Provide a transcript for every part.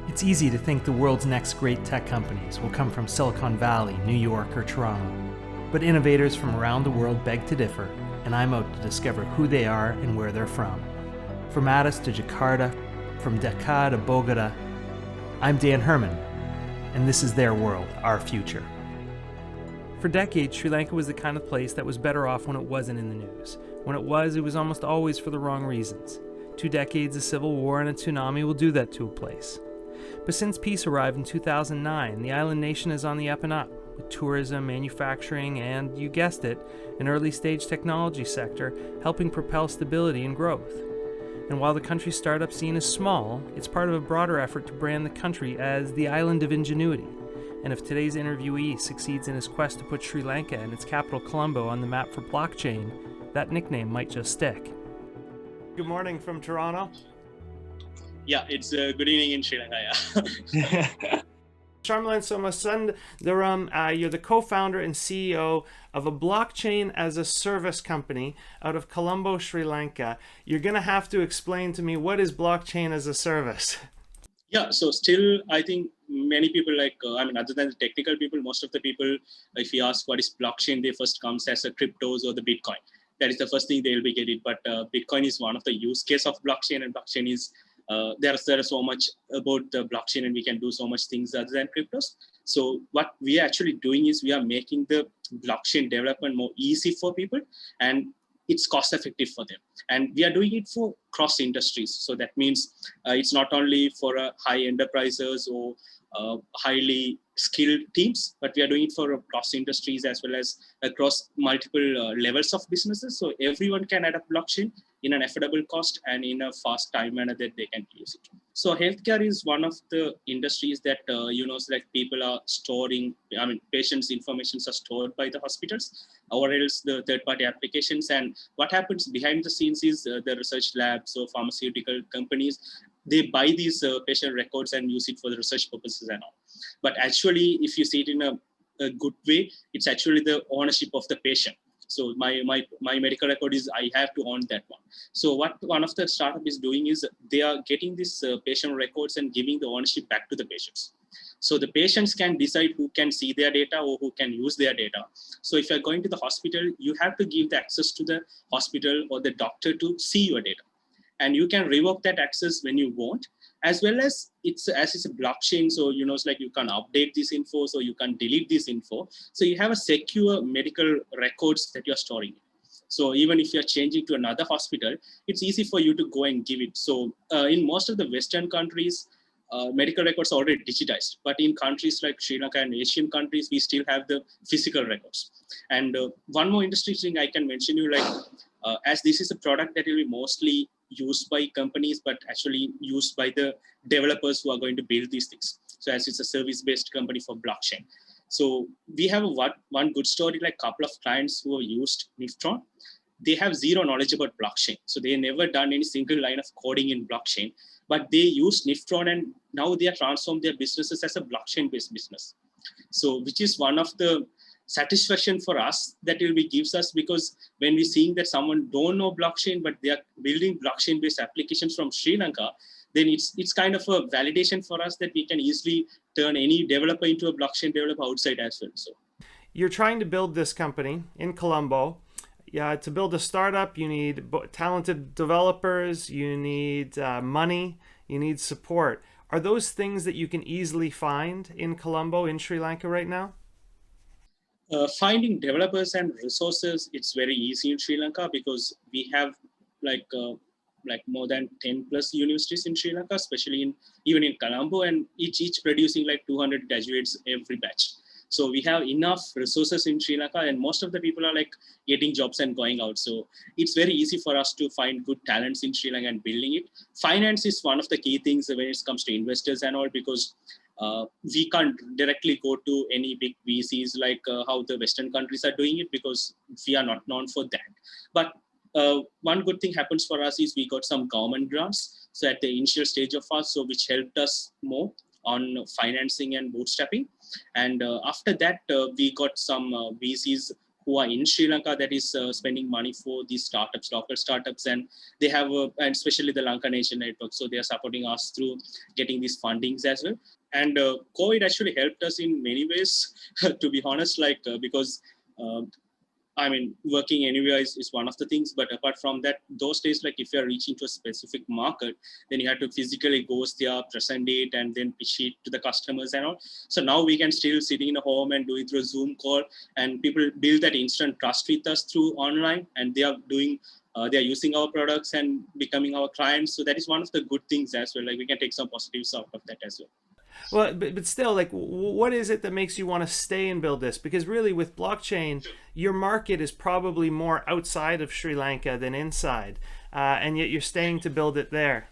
It's easy to think the world's next great tech companies will come from Silicon Valley, New York, or Toronto. But innovators from around the world beg to differ, and I'm out to discover who they are and where they're from. From Addis to Jakarta, from Dhaka to Bogota, I'm Dan Herman, and this is their world, our future. For decades, Sri Lanka was the kind of place that was better off when it wasn't in the news. When it was almost always for the wrong reasons. 2 decades of civil war and a tsunami will do that to a place. But since peace arrived in 2009, the island nation is on the up and up, with tourism, manufacturing, and, you guessed it, an early-stage technology sector helping propel stability and growth. And while the country's startup scene is small, it's part of a broader effort to brand the country as the Island of Ingenuity. And if today's interviewee succeeds in his quest to put Sri Lanka and its capital Colombo on the map for blockchain, that nickname might just stick. Good morning from Toronto. Yeah, it's good evening in Sri Lanka, yeah. Sharmilan Somasundaram, you're the co-founder and CEO of a blockchain as a service company out of Colombo, Sri Lanka. You're going to have to explain to me, what is blockchain as a service? Yeah, so still, I think many people other than the technical people, most of the people, if you ask what is blockchain, they first comes as a cryptos or the Bitcoin. That is the first thing they'll be getting. But Bitcoin is one of the use case of blockchain, and blockchain is there is so much about the blockchain, and we can do so much things other than cryptos. So what we are actually doing is we are making the blockchain development more easy for people, and it's cost effective for them. And we are doing it for cross industries. So that means it's not only for high enterprises or highly skilled teams, but we are doing it for cross industries as well as across multiple levels of businesses. So everyone can adopt blockchain in an affordable cost and in a fast time manner that they can use it. So healthcare is one of the industries that, people are storing, patients' information are stored by the hospitals, or else the third-party applications. And what happens behind the scenes is the research labs or pharmaceutical companies, they buy these patient records and use it for the research purposes and all. But actually, if you see it in a good way, it's actually the ownership of the patient. So my medical record is, I have to own that one. So what one of the startup is doing is they are getting these patient records and giving the ownership back to the patients. So the patients can decide who can see their data or who can use their data. So if you're going to the hospital, you have to give the access to the hospital or the doctor to see your data. And you can revoke that access when you want, as well as it's a blockchain. So, it's like you can update this info, so you can delete this info. So you have a secure medical records that you're storing. So even if you're changing to another hospital, it's easy for you to go and give it. So in most of the Western countries, medical records are already digitized. But in countries like Sri Lanka and Asian countries, we still have the physical records. And one more interesting thing I can mention you, as this is a product that will be mostly used by companies, but actually used by the developers who are going to build these things. So as it's a service-based company for blockchain. So we have one good story, like a couple of clients who have used Niftron. They have zero knowledge about blockchain. So they never done any single line of coding in blockchain, but they use Niftron, and now they are transformed their businesses as a blockchain-based business. So which is one of the satisfaction for us that will be gives us, because when we're seeing that someone don't know blockchain, but they are building blockchain-based applications from Sri Lanka, then it's kind of a validation for us that we can easily turn any developer into a blockchain developer outside as well. So you're trying to build this company in Colombo. Yeah, to build a startup, you need talented developers, you need money, you need support. Are those things that you can easily find in Colombo, in Sri Lanka right now? Finding developers and resources, it's very easy in Sri Lanka, because we have more than 10 plus universities in Sri Lanka, especially even in Colombo, and each producing 200 graduates every batch. So we have enough resources in Sri Lanka, and most of the people are getting jobs and going out. So it's very easy for us to find good talents in Sri Lanka and building it. Finance is one of the key things when it comes to investors and all, because we can't directly go to any big VCs how the Western countries are doing it, because we are not known for that. But one good thing happens for us is we got some government grants. So at the initial stage of us, so which helped us more on financing and bootstrapping. And after that, we got some VCs who are in Sri Lanka that is spending money for these startups, local startups, and they have, and especially the Lanka Nation Network. So they are supporting us through getting these fundings as well. And COVID actually helped us in many ways, to be honest, because working anywhere is one of the things, but apart from that, those days, like if you're reaching to a specific market, then you have to physically go there, present it, and then pitch it to the customers and all. So now we can still sit in a home and do it through a Zoom call, and people build that instant trust with us through online, and they are using our products and becoming our clients. So that is one of the good things as well. Like we can take some positives out of that as well. Well, but still, like, what is it that makes you want to stay and build this? Because really, with blockchain, your market is probably more outside of Sri Lanka than inside, and yet you're staying to build it there.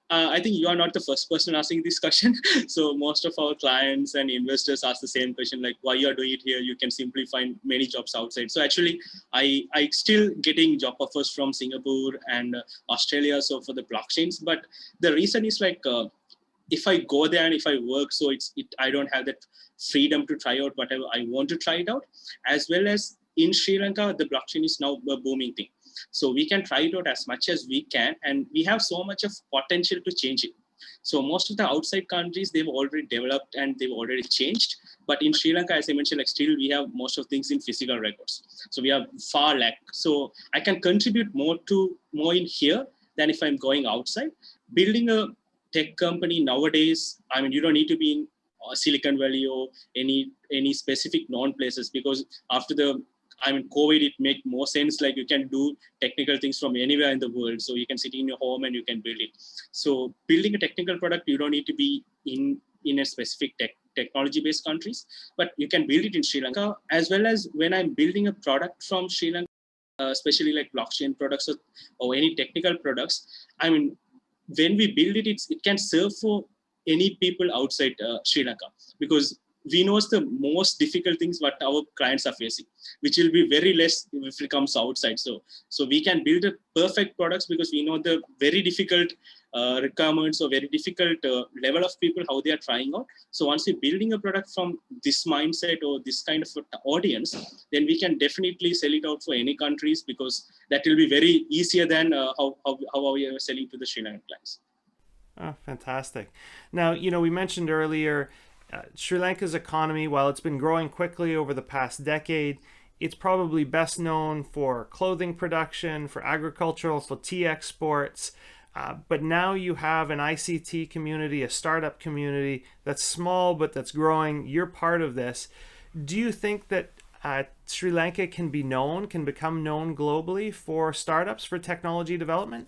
I think you are not the first person asking this question. So most of our clients and investors ask the same question, like, why you are doing it here? You can simply find many jobs outside. So actually, I still getting job offers from Singapore and Australia, so for the blockchains. But the reason is like, if I go there and if I work, so I don't have that freedom to try out whatever I want to try it out. As well as in Sri Lanka, the blockchain is now a booming thing. So we can try it out as much as we can, and we have so much of potential to change it. So most of the outside countries, they've already developed and they've already changed. But in Sri Lanka, as I mentioned, like still we have most of things in physical records. So we have far lack. So I can contribute more in here than if I'm going outside. Building a tech company nowadays, you don't need to be in Silicon Valley or any specific known places, because after COVID, it make more sense. Like you can do technical things from anywhere in the world. So you can sit in your home and you can build it. So building a technical product, you don't need to be in a specific technology-based countries, but you can build it in Sri Lanka. As well as when I'm building a product from Sri Lanka, especially like blockchain products or any technical products, when we build it, it can serve for any people outside Sri Lanka, because we know the most difficult things what our clients are facing, which will be very less if it comes outside. So we can build a perfect products because we know the very difficult requirements or very difficult level of people, how they are trying out. So once we're building a product from this mindset or this kind of audience, then we can definitely sell it out for any countries, because that will be very easier than how we are selling to the Sri Lankan clients. Oh, fantastic. Now, we mentioned earlier, Sri Lanka's economy, while it's been growing quickly over the past decade, it's probably best known for clothing production, for agricultural, for tea exports. But now you have an ICT community, a startup community that's small but that's growing. You're part of this. Do you think that Sri Lanka can become known globally for startups, for technology development?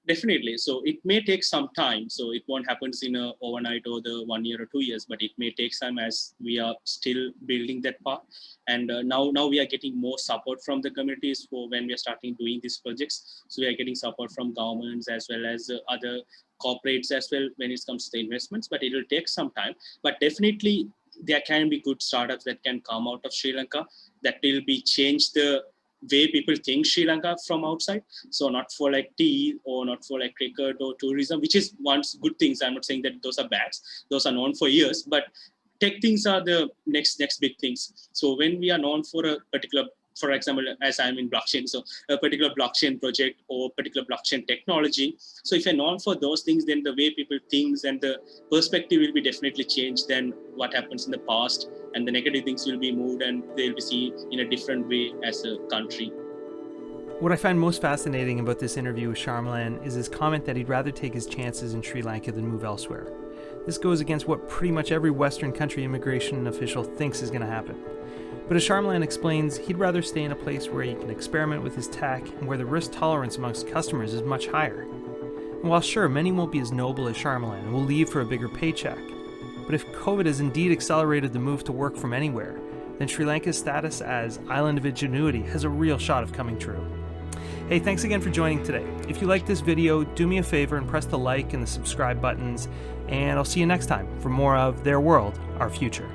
Definitely. So it may take some time. So it won't happen in overnight or the 1 year or 2 years, but it may take time as we are still building that part. And now we are getting more support from the communities for when we are starting doing these projects. So we are getting support from governments as well as other corporates as well when it comes to the investments, but it will take some time. But definitely there can be good startups that can come out of Sri Lanka that will be change the way people think Sri Lanka from outside. So not for like tea or not for like cricket or tourism, which is once good things. I'm not saying that those are bad. Those are known for years, but tech things are the next big things. So when we are known for a particular, for example, as I'm in blockchain, so a particular blockchain project or particular blockchain technology. So if you're known for those things, then the way people think and the perspective will be definitely changed than what happens in the past. And the negative things will be moved and they'll be seen in a different way as a country. What I find most fascinating about this interview with Sharmilan is his comment that he'd rather take his chances in Sri Lanka than move elsewhere. This goes against what pretty much every Western country immigration official thinks is going to happen. But as Sharmilan explains, he'd rather stay in a place where he can experiment with his tech and where the risk tolerance amongst customers is much higher. And while sure, many won't be as noble as Sharmilan and will leave for a bigger paycheck, but if COVID has indeed accelerated the move to work from anywhere, then Sri Lanka's status as Island of Ingenuity has a real shot of coming true. Hey, thanks again for joining today. If you liked this video, do me a favor and press the like and the subscribe buttons, and I'll see you next time for more of Their World, Our Future.